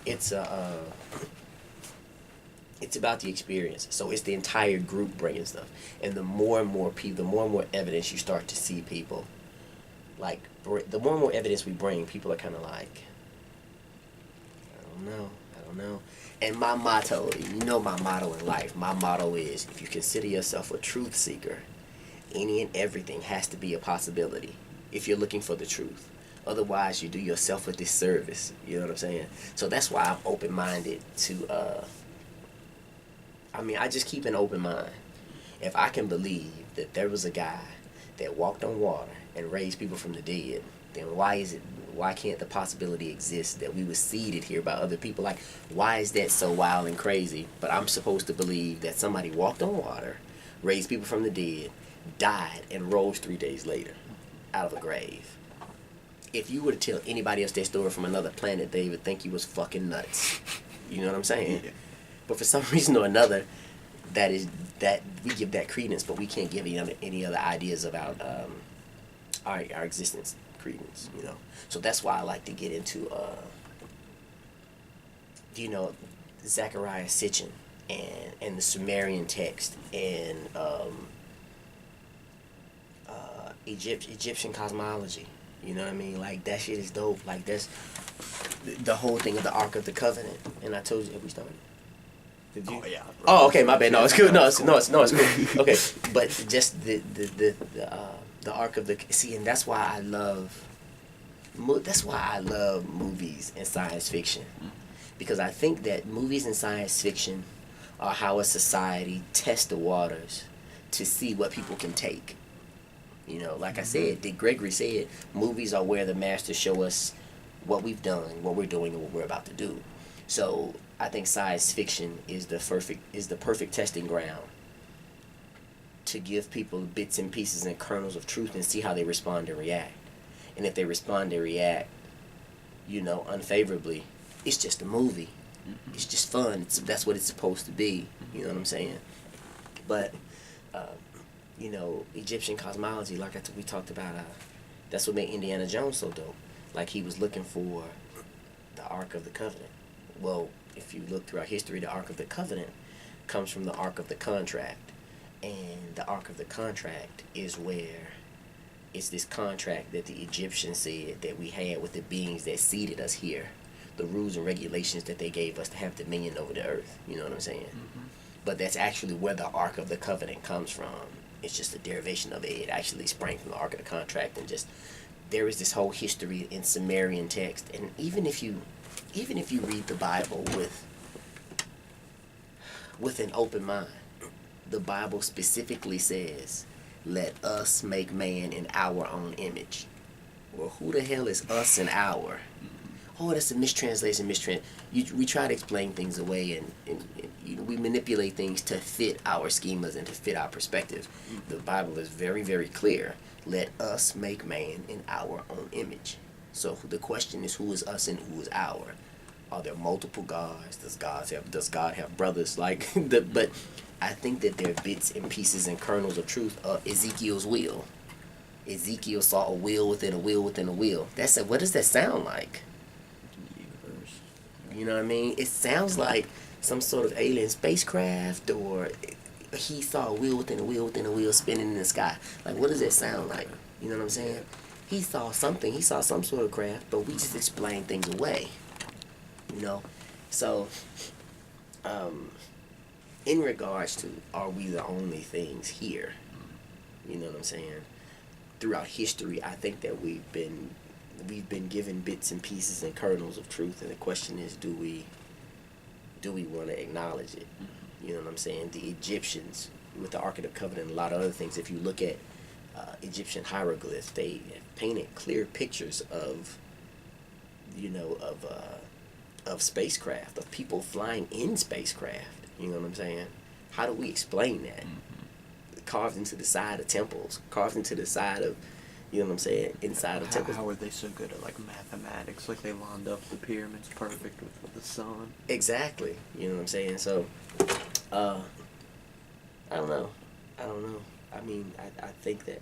it's it's about the experience. So it's the entire group bringing stuff, and the more and more people, the more and more evidence you start to see people, like the more and more evidence we bring, people are kind of like, I don't know. And my motto, you know, my motto in life, my motto is: if you consider yourself a truth seeker, any and everything has to be a possibility. If you're looking for the truth. Otherwise, you do yourself a disservice. You know what I'm saying? So that's why I'm open-minded to, I just keep an open mind. If I can believe that there was a guy that walked on water and raised people from the dead, then why can't the possibility exist that we were seeded here by other people? Like, why is that so wild and crazy? But I'm supposed to believe that somebody walked on water, raised people from the dead, died, and rose 3 days later out of a grave. If you were to tell anybody else that story from another planet, they would think you was fucking nuts. You know what I'm saying? Yeah. But for some reason or another, that we give that credence, but we can't give any other ideas about our existence credence. You know, so that's why I like to get into Zechariah Sitchin and the Sumerian text and Egyptian cosmology. You know what I mean? Like, that shit is dope. Like, that's the whole thing of the Ark of the Covenant. And I told you, have we started? Did you? Oh, yeah. Oh, okay, my bad. No, it's good. No, it's cool. Okay, but just the Ark of the... See, and that's why I love movies and science fiction. Because I think that movies and science fiction are how a society tests the waters to see what people can take. You know, like I said, Dick Gregory said, movies are where the masters show us what we've done, what we're doing, and what we're about to do. So I think science fiction is the perfect testing ground to give people bits and pieces and kernels of truth and see how they respond and react. And if they respond and react, you know, unfavorably, it's just a movie. It's just fun. That's what it's supposed to be. You know what I'm saying? But you know, Egyptian cosmology, like we talked about, that's what made Indiana Jones so dope. Like, he was looking for the Ark of the Covenant. Well, if you look throughout history, the Ark of the Covenant comes from the Ark of the Contract. And the Ark of the Contract is where it's this contract that the Egyptians said that we had with the beings that seeded us here. The rules and regulations that they gave us to have dominion over the earth. You know what I'm saying? Mm-hmm. But that's actually where the Ark of the Covenant comes from. It's just a derivation of it. It actually sprang from the Ark of the Contract, and just there is this whole history in Sumerian text. And even if you read the Bible with an open mind, the Bible specifically says, "Let us make man in our own image." Well, who the hell is us and our? Oh, that's a mistranslation. We try to explain things away, and we manipulate things to fit our schemas and to fit our perspective. The Bible is very, very clear. Let us make man in our own image. So the question is, who is us and who is our? Are there multiple gods? Does God have brothers? But I think that there are bits and pieces and kernels of truth. Ezekiel's wheel. Ezekiel saw a wheel within a wheel within a wheel. What does that sound like? You know what I mean? It sounds like some sort of alien spacecraft, or he saw a wheel within a wheel within a wheel spinning in the sky. Like, what does that sound like? You know what I'm saying? He saw something. He saw some sort of craft, but we just explain things away. You know? So, in regards to, are we the only things here? You know what I'm saying? Throughout history, I think that we've been given bits and pieces and kernels of truth, and the question is, do we want to acknowledge it? You know what I'm saying? The Egyptians, with the Ark of the Covenant and a lot of other things, if you look at Egyptian hieroglyphs, they painted clear pictures of, you know, of spacecraft, of people flying in spacecraft. You know what I'm saying? How do we explain that? Carved into the side of temples, carved into the side of, you know what I'm saying, inside of temples. How are they so good at, like, mathematics? Like, they lined up the pyramids perfect with the sun. Exactly. You know what I'm saying? So, I don't know. I mean, I think that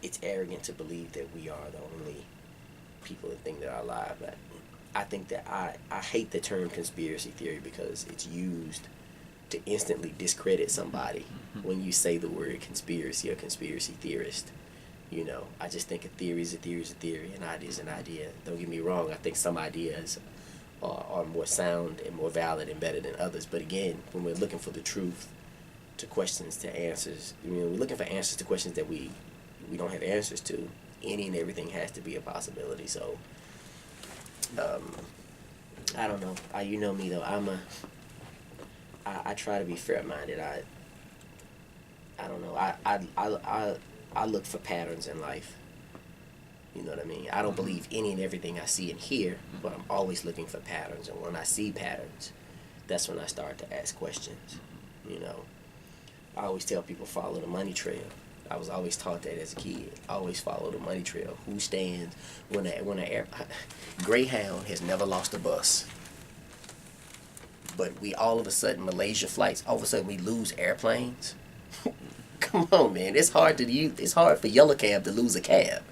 it's arrogant to believe that we are the only people that think that are alive. But I think that I hate the term conspiracy theory because it's used to instantly discredit somebody when you say the word conspiracy or conspiracy theorist. You know, I just think a theory is a theory is a theory, an idea is an idea. Don't get me wrong, I think some ideas are more sound and more valid and better than others. But again, when we're looking for the truth, to questions, to answers, I mean, we're looking for answers to questions that we don't have answers to. Any and everything has to be a possibility. So, I don't know. You know me though. I try to be fair-minded. I don't know. I look for patterns in life. You know what I mean? I don't believe any and everything I see and hear, but I'm always looking for patterns. And when I see patterns, that's when I start to ask questions. You know, I always tell people follow the money trail. I was always taught that as a kid. Always follow the money trail. Who stands when Greyhound has never lost a bus. But we all of a sudden Malaysia flights. All of a sudden we lose airplanes. Come on, man. It's hard for Yellow Cab to lose a cab.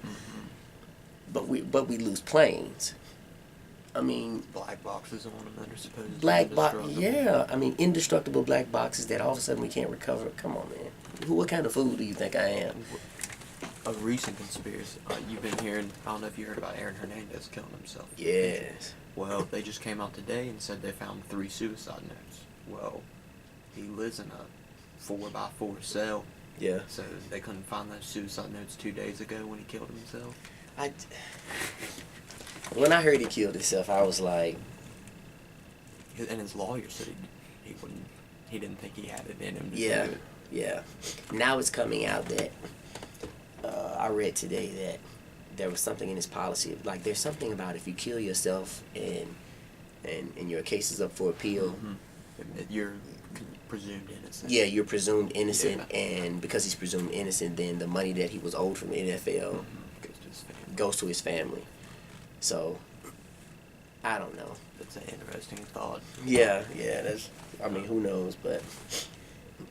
But we lose planes. I mean, black boxes on them that are supposed to be indestructible. indestructible. Yeah, I mean indestructible black boxes that all of a sudden we can't recover. Come on, man. What kind of fool do you think I am? A recent conspiracy. You've been hearing. I don't know if you heard about Aaron Hernandez killing himself. Yes. Well, they just came out today and said they found 3 suicide notes. Well, he lives in a 4x4 cell. Yeah. So they couldn't find those suicide notes 2 days ago when he killed himself. When I heard he killed himself, I was like... And his lawyer said he didn't think he had it in him to do it. Yeah. Now it's coming out that... I read today that there was something in his policy. Like, there's something about if you kill yourself and your case is up for appeal... You're presumed innocent. Yeah, you're presumed innocent, and because he's presumed innocent, then the money that he was owed from the NFL goes to his family. So, I don't know. That's an interesting thought. Yeah, that's, I mean, who knows, but,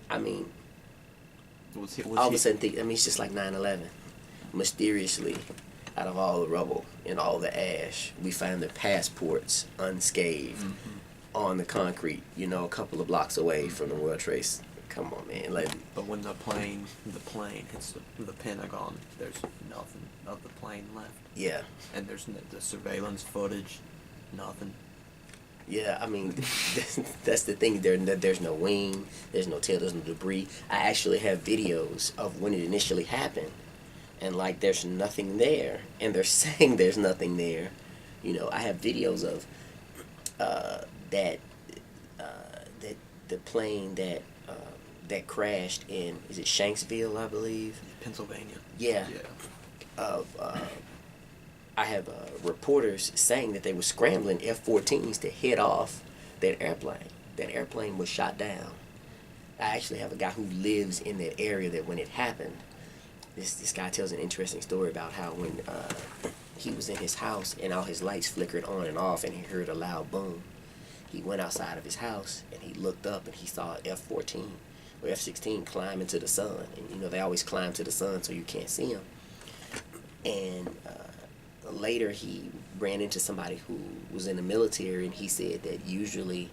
I mean, all of a sudden, it's just like 9/11. Mysteriously, out of all the rubble and all the ash, we find the passports unscathed on the concrete, a couple of blocks away from the World Trade. Come on, man. But when the plane hits the Pentagon, there's nothing of the plane left. Yeah. And there's the surveillance footage, nothing. Yeah, I mean, that's the thing. There's no wing, there's no tail, there's no debris. I actually have videos of when it initially happened, and there's nothing there, and they're saying there's nothing there. I have videos of that the plane that crashed in, is it Shanksville, I believe? Pennsylvania. Yeah. I have reporters saying that they were scrambling F-14s to head off that airplane. That airplane was shot down. I actually have a guy who lives in that area that when it happened, this guy tells an interesting story about how when he was in his house and all his lights flickered on and off and he heard a loud boom. He went outside of his house and he looked up and he saw F-14 or F-16 climb into the sun. And they always climb to the sun so you can't see them. And later he ran into somebody who was in the military and he said that usually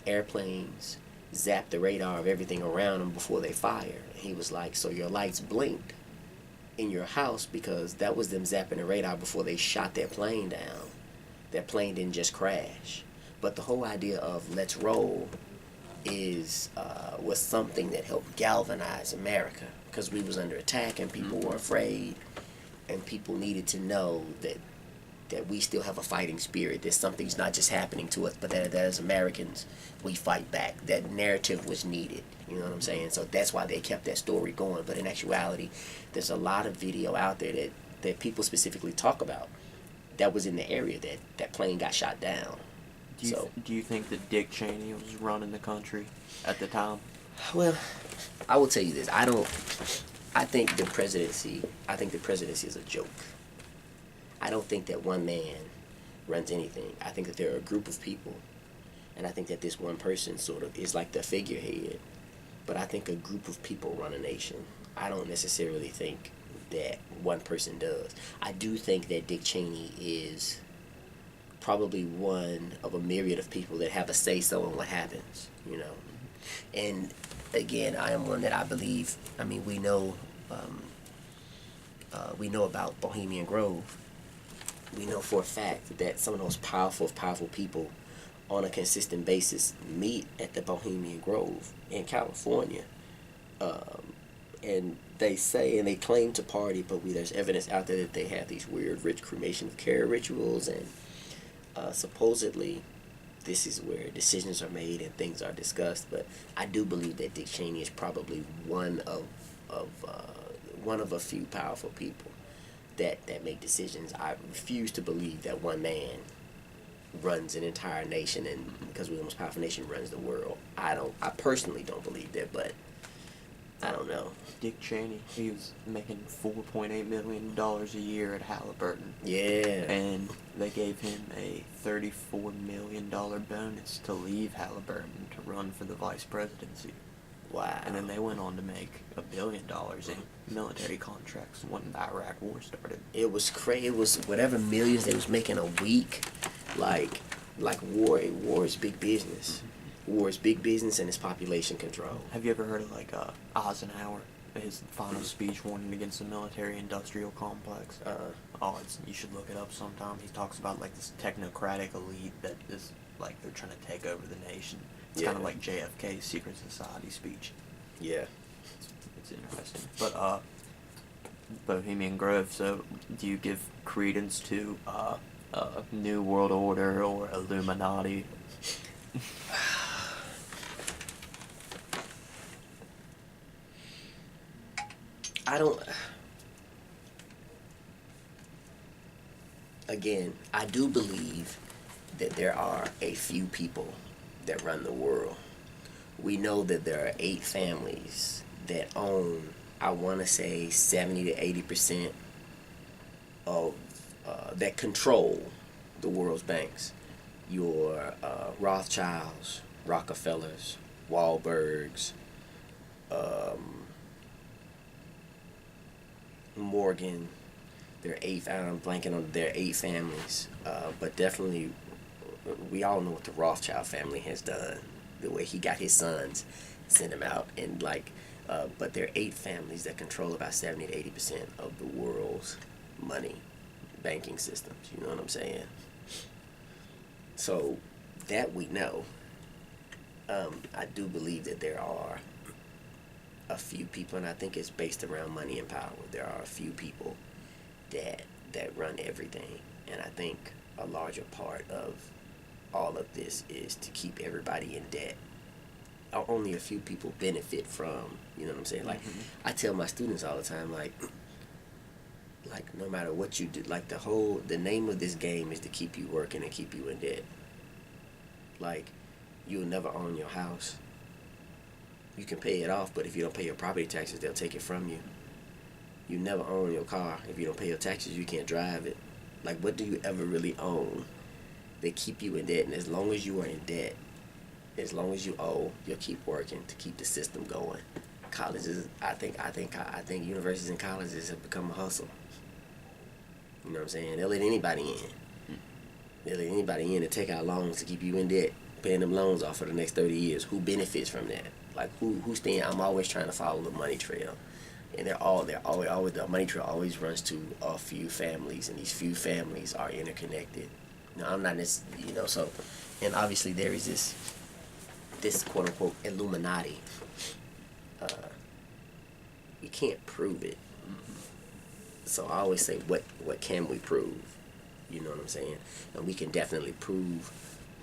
airplanes zap the radar of everything around them before they fire. And he was like, so your lights blinked in your house because that was them zapping the radar before they shot that plane down. That plane didn't just crash. But the whole idea of let's roll was something that helped galvanize America because we was under attack and people were afraid and people needed to know that we still have a fighting spirit, that something's not just happening to us, but that as Americans, we fight back. That narrative was needed, you know what I'm saying? So that's why they kept that story going. But in actuality, there's a lot of video out there that people specifically talk about that was in the area that plane got shot down. Do you think that Dick Cheney was running the country at the time? Well, I will tell you this. I think the presidency is a joke. I don't think that one man runs anything. I think that there are a group of people, and I think that this one person sort of is like the figurehead, but I think a group of people run a nation. I don't necessarily think that one person does. I do think that Dick Cheney is probably one of a myriad of people that have a say-so in what happens, you know. And again, I am one that I believe, I mean, we know about Bohemian Grove. We know for a fact that some of those powerful people on a consistent basis meet at the Bohemian Grove in California. And they say and they claim to party, but there's evidence out there that they have these weird rich cremation of care rituals, and supposedly this is where decisions are made and things are discussed. But I do believe that Dick Cheney is probably one of a few powerful people that make decisions. I refuse to believe that one man runs an entire nation, and because we're the most powerful nation, runs the world. I personally don't believe that, but I don't know. Dick Cheney, he was making $4.8 million a year at Halliburton. Yeah. And they gave him a $34 million bonus to leave Halliburton to run for the vice presidency. Wow. And then they went on to make $1 billion in military contracts when the Iraq War started. It was crazy. It was whatever millions they was making a week. Like war is big business. War is big business, and it's population control. Have you ever heard of Eisenhower? His final speech warning against the military-industrial complex. You should look it up sometime. He talks about this technocratic elite that is they're trying to take over the nation. It's kind of like JFK's Secret Society speech. Yeah. It's interesting. But Bohemian Grove. So, do you give credence to New World Order or Illuminati? Again, I do believe that there are a few people that run the world. We know that there are 8 families that own, I want to say, 70 to 80% of, that control the world's banks. Your Rothschilds, Rockefellers, Wahlbergs, Morgan. There are 8. I'm blanking on their 8 families, but definitely we all know what the Rothschild family has done. The way he got his sons, sent them out, and but there are 8 families that control about 70 to 80% of the world's money, banking systems. You know what I'm saying? So that we know. I do believe that there are a few people, and I think it's based around money and power. There are a few people that run everything, and I think a larger part of all of this is to keep everybody in debt. Only a few people benefit from, you know what I'm saying? I tell my students all the time, no matter what you do, the name of this game is to keep you working and keep you in debt. You'll never own your house. You can pay it off, but if you don't pay your property taxes, they'll take it from you. You never own your car. If you don't pay your taxes, you can't drive it. What do you ever really own? They keep you in debt, and as long as you are in debt, as long as you owe, you'll keep working to keep the system going. Colleges, I think universities and colleges have become a hustle. You know what I'm saying? They'll let anybody in. They'll let anybody in to take out loans to keep you in debt, paying them loans off for the next 30 years. Who benefits from that? Who's staying? I'm always trying to follow the money trail. And they're always the money trail always runs to a few families, and these few families are interconnected. Now, I'm not necessarily, so, and obviously there is this quote unquote Illuminati. You can't prove it. So I always say, what can we prove? You know what I'm saying? And we can definitely prove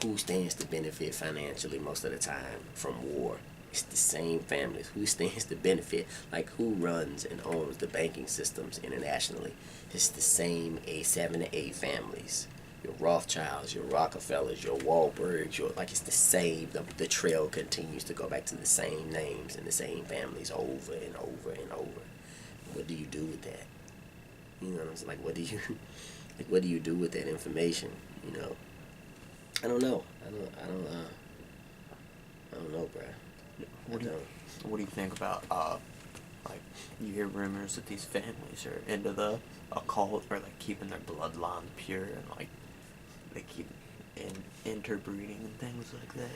who stands to benefit financially most of the time from war. It's the same families. Who stands to benefit? Who runs and owns the banking systems internationally? It's the same 7 to 8 families. Your Rothschilds, your Rockefellers, your Wahlbergs, it's the same. The trail continues to go back to the same names and the same families over and over and over. What do you do with that? You know what I'm saying? What do you do with that information? I don't know. I don't know, bruh. What do you think about you hear rumors that these families are into the occult, or keeping their bloodline pure, and they keep and interbreeding and things like that.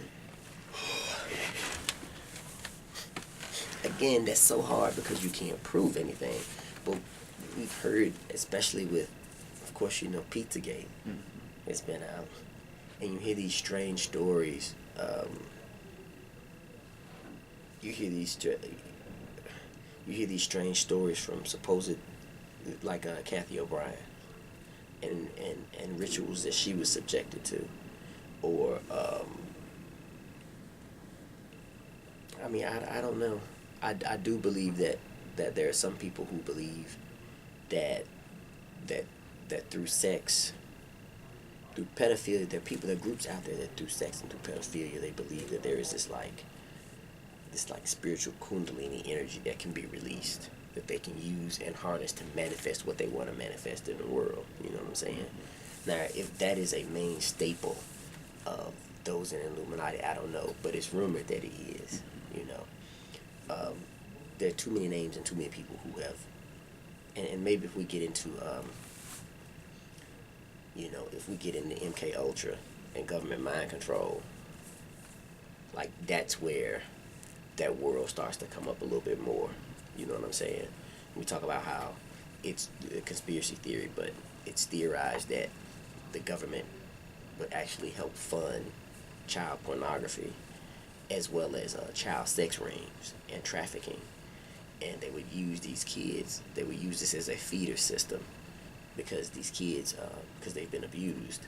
Again, that's so hard because you can't prove anything. But we've heard, especially with, of course, Pizzagate. Mm-hmm. It's been out, and you hear these strange stories. You hear these strange stories from supposed, like Kathy O'Brien, and rituals that she was subjected to, or I mean, I don't know. I do believe that there are some people who believe that through sex, through pedophilia, there are groups out there that through sex and through pedophilia, they believe that there is this spiritual kundalini energy that can be released, that they can use and harness to manifest what they want to manifest in the world. You know what I'm saying? Now, if that is a main staple of those in Illuminati, I don't know, but it's rumored that it is. There are too many names and too many people who have, and maybe if we get into, if we get into MK Ultra and government mind control, like that's where that world starts to come up a little bit more. You know what I'm saying? We talk about how it's a conspiracy theory, but it's theorized that the government would actually help fund child pornography as well as child sex rings and trafficking. And they would use these kids, they would use this as a feeder system because these kids, because they've been abused,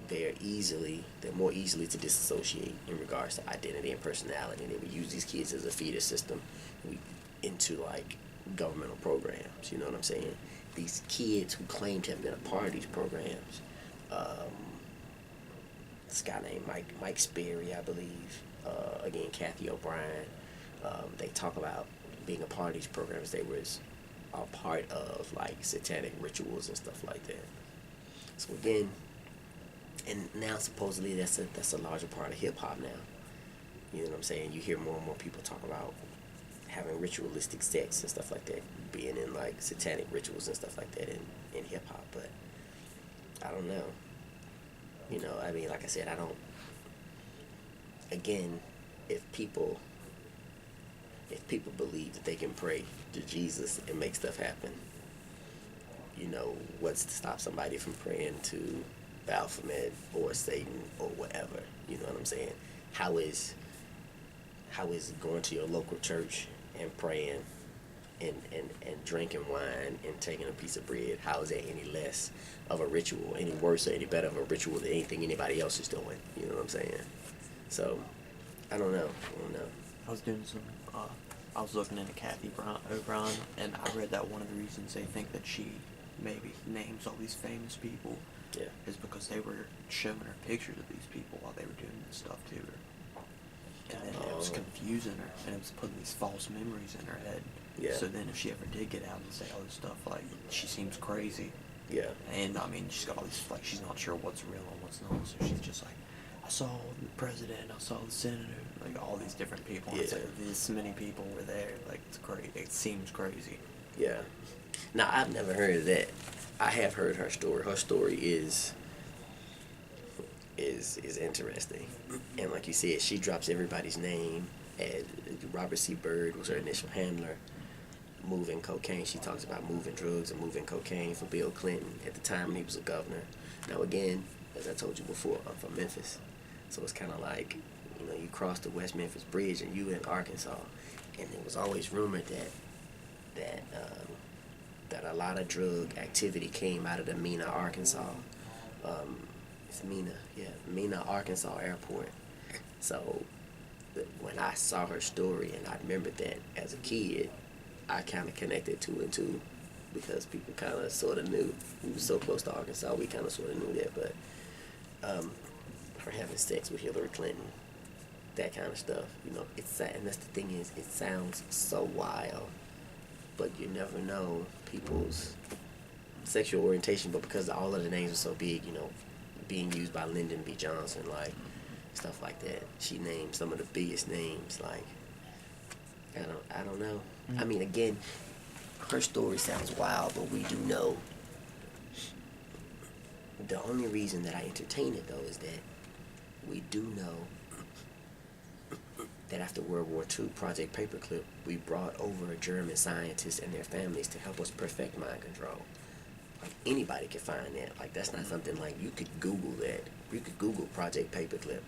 they're more easily to disassociate in regards to identity and personality. And they would use these kids as a feeder system into like governmental programs. You know what I'm saying? These kids who claim to have been a part of these programs. This guy named Mike Sperry, I believe. Again, Kathy O'Brien. They talk about being a part of these programs. They was a part of like satanic rituals and stuff like that. So again, and now supposedly that's a larger part of hip hop now. You know what I'm saying? You hear more and more people talk about having ritualistic sex and stuff like that, being in like satanic rituals and stuff like that in hip hop. But I don't know. I mean, like I said, I don't. Again, if people believe that they can pray to Jesus and make stuff happen, what's to stop somebody from praying to Baphomet or Satan or whatever? You know what I'm saying? How is going to your local church and praying and drinking wine and taking a piece of bread, how is that any less of a ritual, any worse or any better of a ritual than anything anybody else is doing? You know what I'm saying? So, I don't know. I was doing some, I was looking into Kathy O'Brien, and I read that one of the reasons they think that she maybe names all these famous people is because they were showing her pictures of these people while they were doing this stuff to her. And then it was confusing her, and it was putting these false memories in her head. Yeah. So then if she ever did get out and say all this stuff, like, she seems crazy. Yeah. And, I mean, she's got all these, like, she's not sure what's real and what's not, so she's just like, I saw the president, I saw the senator, like, all these different people. Yeah. It's like, this many people were there. Like, it's crazy. It seems crazy. Yeah. Now, I've never heard of that. I have heard her story. Her story is interesting. And like you said, she drops everybody's name. And Robert C. Byrd was her initial handler. Moving cocaine. She talks about moving drugs and moving cocaine for Bill Clinton at the time when he was a governor. Now, again, as I told you before, I'm from Memphis. So it's kind of like, you cross the West Memphis Bridge and you in Arkansas. And it was always rumored that a lot of drug activity came out of the Mena, Arkansas. It's Mena, Arkansas airport. So when I saw her story and I remembered that as a kid, I kind of connected two and two because people kind of sort of knew. We were so close to Arkansas, we kind of sort of knew that. But her having sex with Hillary Clinton, that kind of stuff, it's sad. And that's the thing is, it sounds so wild, but you never know people's sexual orientation. But because all of the names are so big, being used by Lyndon B. Johnson, like stuff like that. She named some of the biggest names, like I don't know. I mean, again, her story sounds wild, but we do know The only reason that I entertain it, though, is that we do know that after World War II, Project Paperclip, we brought over German scientists and their families to help us perfect mind control. Like, anybody can find that. Like, that's not something like you could Google that. You could Google Project Paperclip,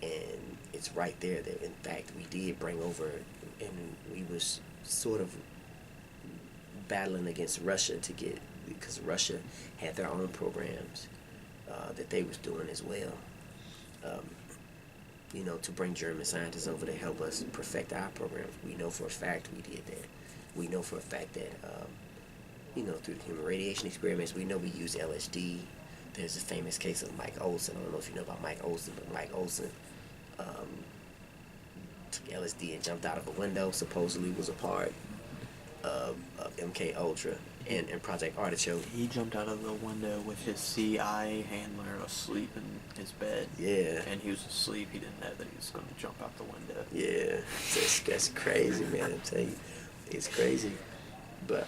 and it's right there that, in fact, we did bring over, and we was sort of battling against Russia to get, because Russia had their own programs that they was doing as well. To bring German scientists over to help us perfect our programs. We know for a fact we did that. We know for a fact that, through the human radiation experiments, we know we use LSD. There's a famous case of Mike Olson. I don't know if you know about Mike Olson, but Mike Olson took LSD and jumped out of a window, supposedly was a part of MK Ultra and Project Artichoke. He jumped out of the window with his CIA handler asleep in his bed. Yeah. And he was asleep. He didn't know that he was going to jump out the window. Yeah. That's crazy, man. I tell you, it's crazy. But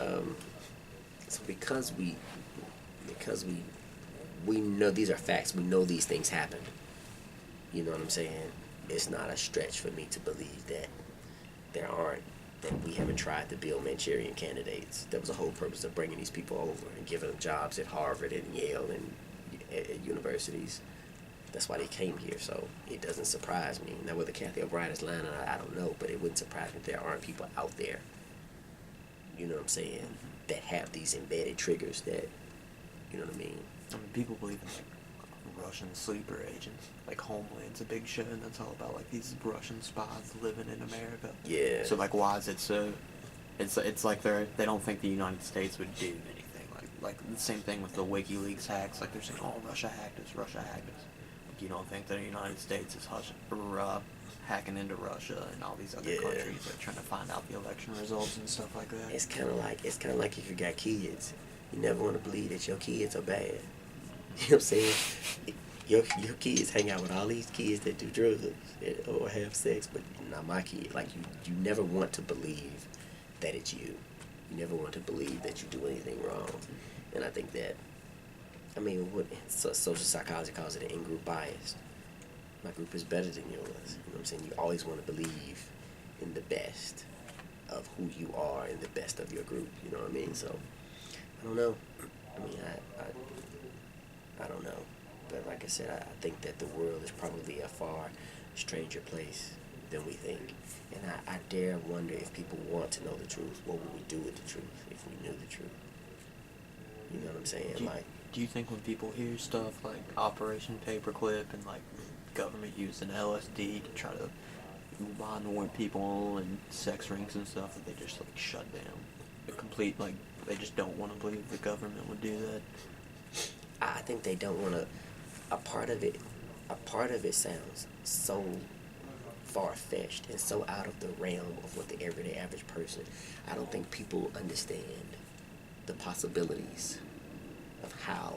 so because we know these are facts. We know these things happen. You know what I'm saying? It's not a stretch for me to believe that we haven't tried to build Manchurian candidates. That was the whole purpose of bringing these people over and giving them jobs at Harvard and Yale and at universities. That's why they came here, so it doesn't surprise me. Now, whether Kathy O'Brien is lying or not, I don't know, but it wouldn't surprise me if there aren't people out there, you know what I'm saying, that have these embedded triggers that, you know what I mean? I mean, people believe in, like, Russian sleeper agents. Like, Homeland's a big show, and that's all about, like, these Russian spies living in America. Yeah. So, like, why is it so... It's like they don't think the United States would do anything. Like the same thing with the WikiLeaks hacks. Like, they're saying, oh, Russia hacked us. Like, you don't think that the United States is hacking into Russia and all these other countries, like, trying to find out the election results and stuff like that? It's kind of like if you got kids, you never want to believe that your kids are bad. You know what I'm saying? Your kids hang out with all these kids that do drugs or have sex, but not my kid. Like, you never want to believe that it's you. You never want to believe that you do anything wrong. And I think that, social psychology calls it an in-group bias. My group is better than yours. You know what I'm saying? You always want to believe in the best of who you are and the best of your group. You know what I mean? So, I don't know. I don't know. But like I said, I think that the world is probably a far stranger place than we think. And I dare wonder if people want to know the truth. What would we do with the truth if we knew the truth? You know what I'm saying? Do you think when people hear stuff like Operation Paperclip and, like, government using LSD to try to mind people and sex rings and stuff, that they just, like, shut down? The complete, like, they just don't want to believe the government would do that? I think they don't want to. A part of it sounds so far-fetched and so out of the realm of what the everyday average person. I don't think people understand the possibilities of how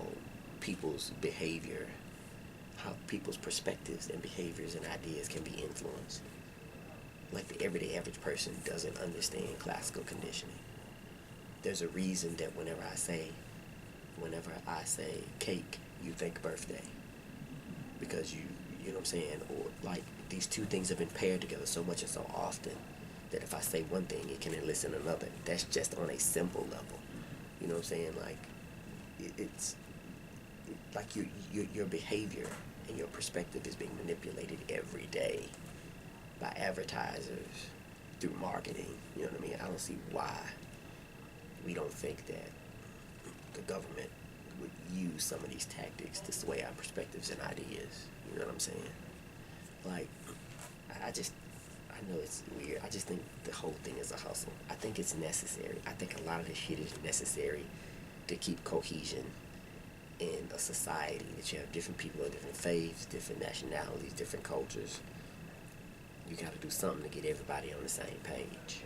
people's behavior, how people's perspectives and behaviors and ideas can be influenced. Like, the everyday average person doesn't understand classical conditioning. There's a reason that whenever I say cake, you think birthday. Because you know what I'm saying? Or, like, these two things have been paired together so much and so often that if I say one thing, it can elicit another. That's just on a simple level. You know what I'm saying? Like, it's like your behavior and your perspective is being manipulated every day by advertisers through marketing. You know what I mean? I don't see why we don't think that the government would use some of these tactics to sway our perspectives and ideas. You know what I'm saying? Like, I know it's weird. I just think the whole thing is a hustle. I think it's necessary. I think a lot of this shit is necessary to keep cohesion in a society, that you have different people of different faiths, different nationalities, different cultures. You got to do something to get everybody on the same page.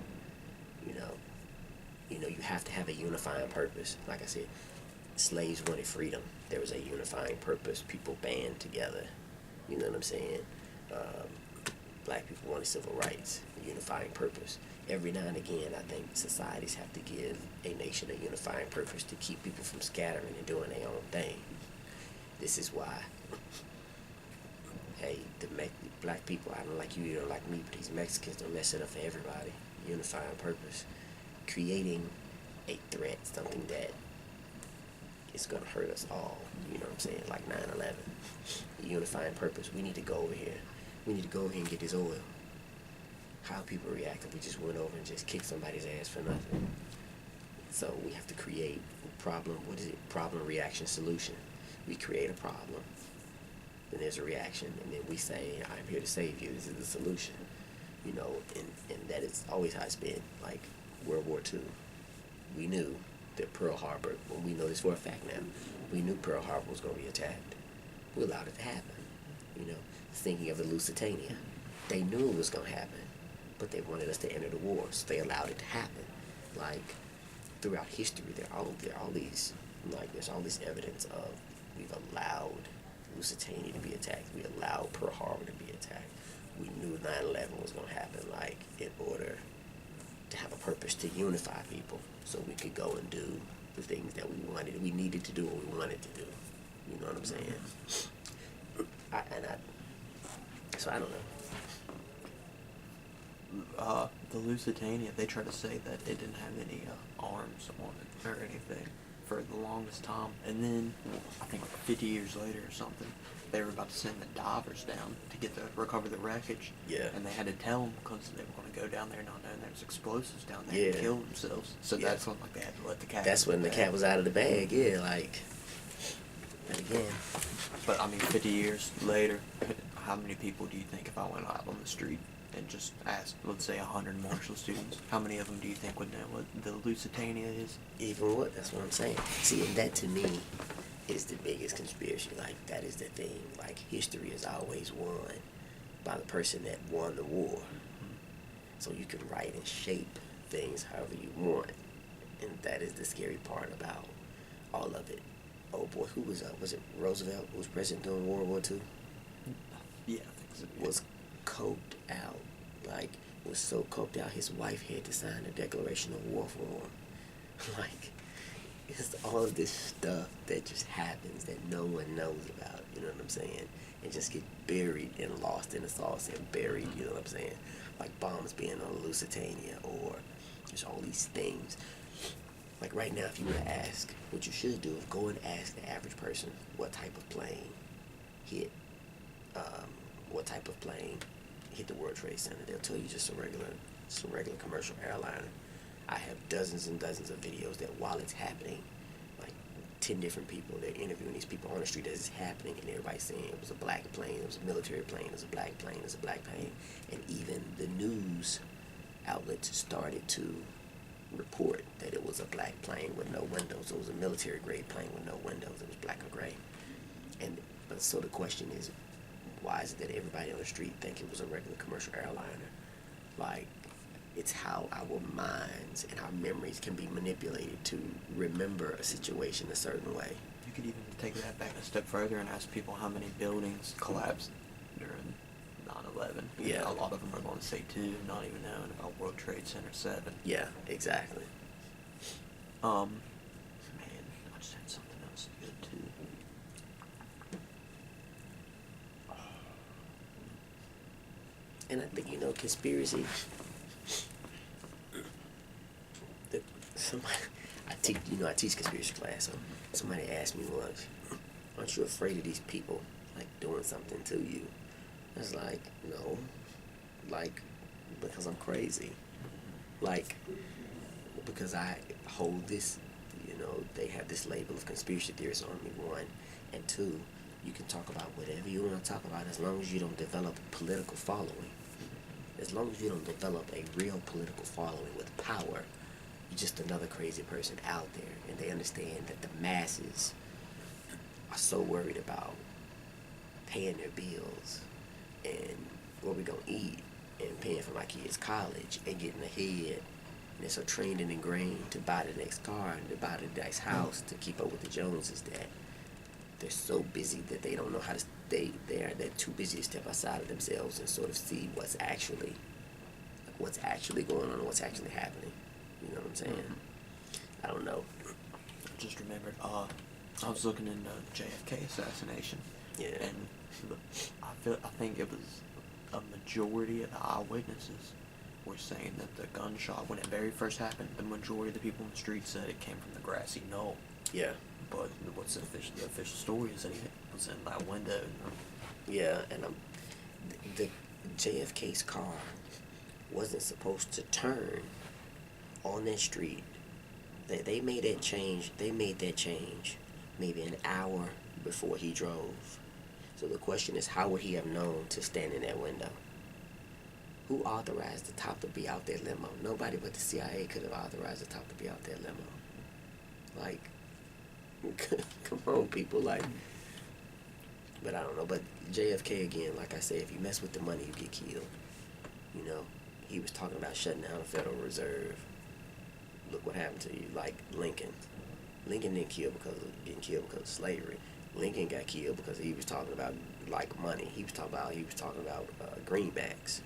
You have to have a unifying purpose. Like I said, slaves wanted freedom. There was a unifying purpose. People band together. You know what I'm saying? Black people wanted civil rights, a unifying purpose. Every now and again, I think societies have to give a nation a unifying purpose to keep people from scattering and doing their own thing. This is why. Hey, black people, I don't like you, you don't like me, but these Mexicans don't mess it up for everybody. Unifying purpose. Creating a threat, something that is going to hurt us all. You know what I'm saying? Like 9/11. Unifying purpose. We need to go over here. We need to go over here and get this oil. How people react if we just went over and just kicked somebody's ass for nothing. So we have to create a problem. What is it? Problem, reaction, solution. We create a problem. Then there's a reaction, and then we say, I'm here to save you. This is the solution. You know, and that is always how it's been. Like World War II. We knew that Pearl Harbor, well, we know this for a fact now, we knew Pearl Harbor was going to be attacked. We allowed it to happen. You know, thinking of the Lusitania. They knew it was going to happen, but they wanted us to enter the war, so they allowed it to happen. Like, throughout history, there's all this evidence of we've allowed Lusitania to be attacked. We allowed Pearl Harbor to be attacked. We knew 9/11 was going to happen, like, in order to have a purpose to unify people so we could go and do the things that we needed to do what we wanted to do. You know what I'm saying? So I don't know. The Lusitania, they try to say that it didn't have any arms on it or anything for the longest time. And then, I think like 50 years later or something, they were about to send the divers down to recover the wreckage. Yeah. And they had to tell them because they were going to go down there not knowing there was explosives down there and kill themselves. So that's when they had to let the cat. That's when the cat was out of the bag. Yeah, like. And again. But I mean, 50 years later, how many people do you think if I went out on the street and just asked, let's say 100 Marshall students, how many of them do you think would know what the Lusitania is? Even what? That's what I'm saying. See, and that to me is the biggest conspiracy. Like, that is the thing. Like, history is always won by the person that won the war. Mm-hmm. So you can write and shape things however you want. And that is the scary part about all of it. Oh boy, who was it Roosevelt who was president during World War II? Yeah, I think so. Was coked out. Like, was so coked out his wife had to sign the Declaration of War for him. Like, it's all of this stuff that just happens that no one knows about, you know what I'm saying? And just get buried and lost in the sauce and buried, you know what I'm saying? Like bombs being on Lusitania, or just all these things. Like right now, if you were to ask, what you should do is go and ask the average person what type of plane hit the World Trade Center. They'll tell you just a regular commercial airliner. I have dozens and dozens of videos that while it's happening, like 10 different people, they're interviewing these people on the street as it's happening, and everybody's saying it was a black plane, it was a military plane, it was a black plane, it was a black plane. And even the news outlets started to report that it was a black plane with no windows. It was a military grade plane with no windows. It was black or gray. But so the question is, why is it that everybody on the street think it was a regular commercial airliner? Like, it's how our minds and our memories can be manipulated to remember a situation a certain way. You could even take that back a step further and ask people how many buildings collapsed during 9/11. Yeah. A lot of them are going to say 2, not even knowing about World Trade Center 7. Yeah, exactly. Man, I just had something else good too. And I think, conspiracy. I teach conspiracy class. So somebody asked me once, "Aren't you afraid of these people like doing something to you?" I was like, "No, like because I'm crazy, like because I hold this. They have this label of conspiracy theorists on me. 1, and 2, you can talk about whatever you want to talk about as long as you don't develop a political following. As long as you don't develop a real political following with power, you're just another crazy person out there. And they understand that the masses are so worried about paying their bills and what we're going to eat and paying for my kids' college and getting ahead. And they're so trained and ingrained to buy the next car and to buy the next house to keep up with the Joneses that they're so busy that they don't know how to stay there. They're too busy to step outside of themselves and sort of see what's actually going on and what's actually happening. You know what I'm saying? I don't know. I just remembered, I was looking into JFK assassination. Yeah. And I think it was a majority of the eyewitnesses were saying that the gunshot, when it very first happened, the majority of the people in the street said it came from the grassy knoll. Yeah. But what's the official story is that he was in that window. Yeah, and the JFK's car wasn't supposed to turn on that street. They made that change. They made that change maybe an hour before he drove. So the question is, how would he have known to stand in that window? Who authorized the top to be out that limo? Nobody but the CIA could have authorized the top to be out that limo. Like, come on, people. Like, but I don't know. But JFK, again, like I said, if you mess with the money, you get killed. You know, he was talking about shutting down the Federal Reserve. Look what happened to you. Like Lincoln. Lincoln didn't getting killed because of slavery. Lincoln got killed because he was talking about like money. He was talking about greenbacks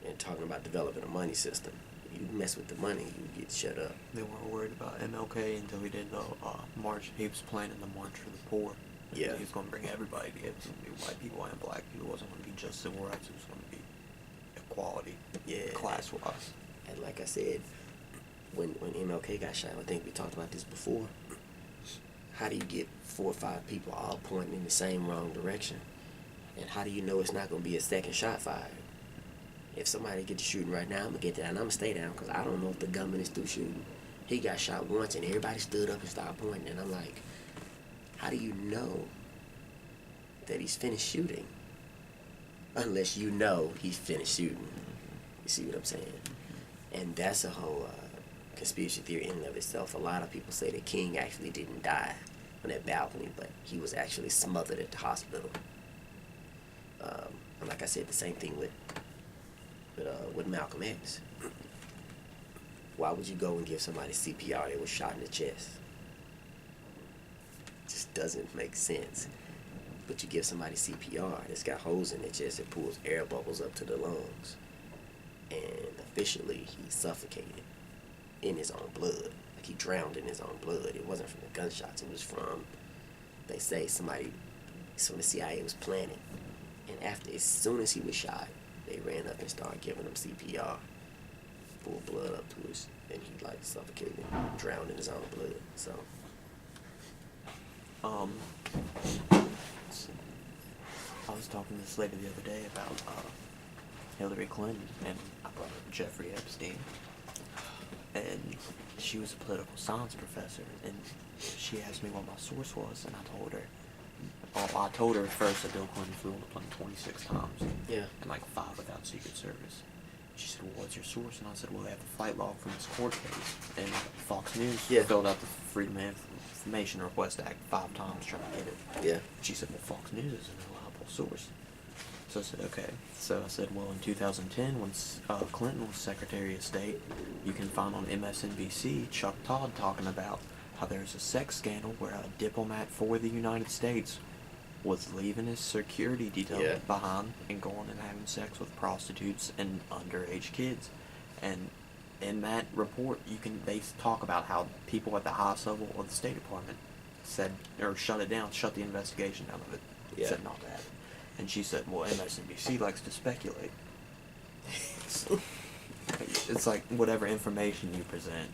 and talking about developing a money system. You mess with the money, you get shut up. They weren't worried about MLK until he did the march. He was planning the march for the poor. Yeah. He was going to bring everybody together. It was going to be white people and black people. It wasn't going to be just civil rights. It was going to be equality, class-wise. And like I said, when MLK got shot, I think we talked about this before. How do you get 4 or 5 people all pointing in the same wrong direction? And how do you know it's not going to be a second shot fired? If somebody get to shooting right now, I'm going to get down. I'm going to stay down because I don't know if the gunman is through shooting. He got shot once and everybody stood up and started pointing. And I'm like, how do you know that he's finished shooting? Unless you know he's finished shooting. You see what I'm saying? And that's a whole conspiracy theory in and of itself. A lot of people say that King actually didn't die on that balcony, but he was actually smothered at the hospital. And like I said, the same thing with Malcolm X. Why would you go and give somebody CPR that was shot in the chest? It just doesn't make sense. But you give somebody CPR that's got holes in their chest that pulls air bubbles up to the lungs. And officially, he suffocated in his own blood. Like he drowned in his own blood. It wasn't from the gunshots. It was from, they say, some the CIA was planning. And as soon as he was shot, they ran up and started giving him CPR. Full blood up to his, and he like suffocated, drowned in his own blood. So. I was talking to this lady the other day about Hillary Clinton, and I brought up Jeffrey Epstein. And she was a political science professor, and she asked me what my source was, and I told her first that Bill Clinton flew on the plane 26 times. Yeah. And like 5 without Secret Service. She said, well, what's your source? And I said, well, they have the flight log from this court case. And Fox News filled out the Freedom of Information Request Act 5 times trying to get it. Yeah. She said, well, Fox News is a reliable source. So I said, okay. So I said, well, in 2010, when Clinton was Secretary of State, you can find on MSNBC Chuck Todd talking about how there's a sex scandal where a diplomat for the United States was leaving his security detail behind and going and having sex with prostitutes and underage kids. And in that report, they talk about how people at the highest level of the State Department said, or shut the investigation down of it. Yeah. Said not to happen. And she said, well, MSNBC likes to speculate. It's like whatever information you present,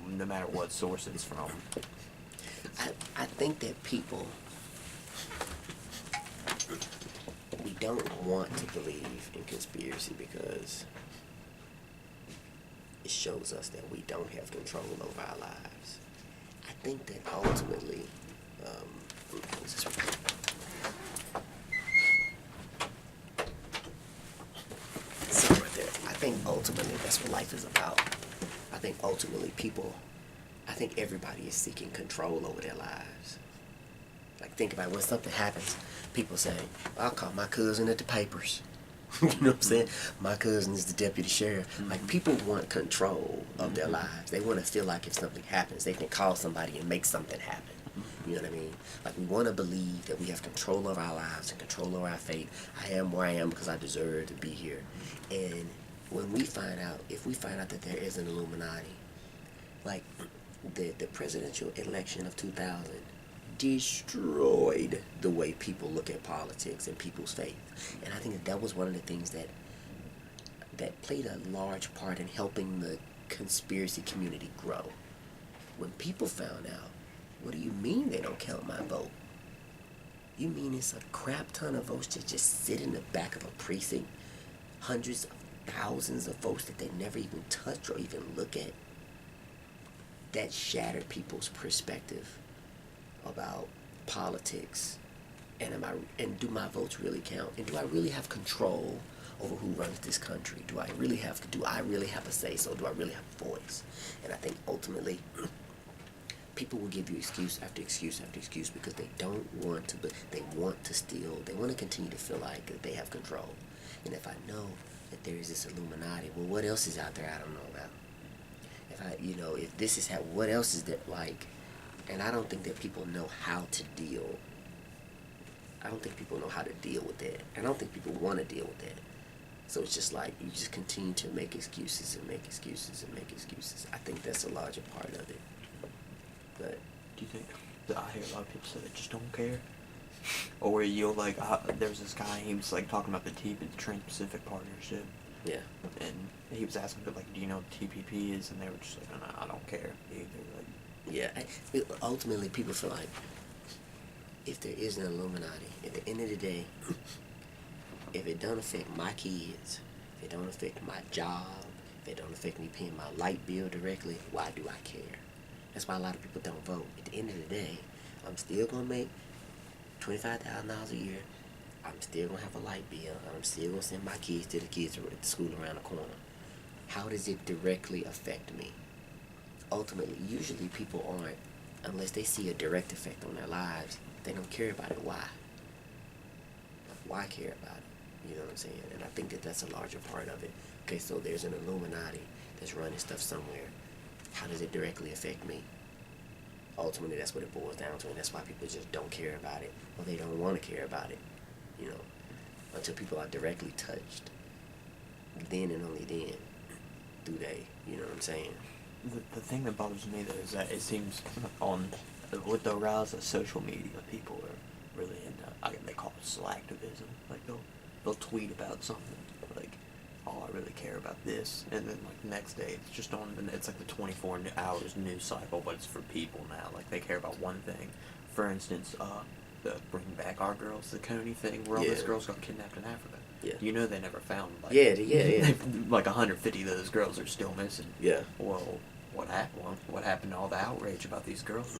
no matter what source it's from. I think that people, we don't want to believe in conspiracy because it shows us that we don't have control over our lives. I think that ultimately, I think ultimately that's what life is about. I think ultimately everybody is seeking control over their lives. Like, think about it, when something happens, people say, I'll call my cousin at the papers. You know what I'm saying? My cousin is the deputy sheriff. Like, people want control of their lives. They want to feel like if something happens, they can call somebody and make something happen. You know what I mean? Like, we want to believe that we have control over our lives and control over our fate. I am where I am because I deserve to be here. And if we find out that there is an Illuminati, like, the presidential election of 2000 destroyed the way people look at politics and people's faith. And I think that was one of the things that played a large part in helping the conspiracy community grow. When people found out, what do you mean they don't count my vote? You mean it's a crap ton of votes that just sit in the back of a precinct? Hundreds of thousands of votes that they never even touch or even look at? That shattered people's perspective about politics. And do my votes really count? And do I really have control over who runs this country? Do I really have a say so? Do I really have a voice? And I think ultimately people will give you excuse after excuse after excuse because they don't want to, but they want to steal. They want to continue to feel like that they have control. And if I know that there is this Illuminati, well, what else is out there I don't know about? If this is what else is there like? And I don't think that people know how to deal. I don't think people know how to deal with that. And I don't think people want to deal with that. So it's just like you just continue to make excuses and make excuses and make excuses. I think that's a larger part of it. But do you think that I hear a lot of people say they just don't care? Or there was this guy, he was like talking about the Trans-Pacific Partnership. Yeah. And he was asking people like, do you know what TPP is? And they were just like, no, I don't care either. Like, yeah. Ultimately, people feel like if there is an Illuminati, at the end of the day, if it don't affect my kids, if it don't affect my job, if it don't affect me paying my light bill directly, why do I care? That's why a lot of people don't vote. At the end of the day, I'm still going to make $25,000 a year. I'm still going to have a light bill. I'm still going to send my kids to the school around the corner. How does it directly affect me? Ultimately, usually people aren't, unless they see a direct effect on their lives, they don't care about it. Why? Why care about it? You know what I'm saying? And I think that that's a larger part of it. Okay, so there's an Illuminati that's running stuff somewhere. How does it directly affect me? Ultimately, that's what it boils down to, and that's why people just don't care about it, or they don't want to care about it, until people are directly touched. Then and only then do they, you know what I'm saying? The thing that bothers me, though, is that it seems with the rise of social media, people are really into, they call it slacktivism. Like, they'll tweet about something, like, oh, I really care about this, and then like the next day it's just it's like the 24 hours news cycle, but it's for people now. Like, they care about one thing. For instance, the Bring Back Our Girls, the Coney thing, where all those girls got kidnapped in Africa. Yeah. They never found like like 150 of those girls are still missing. Yeah. Well, what happened? What happened to all the outrage about these girls?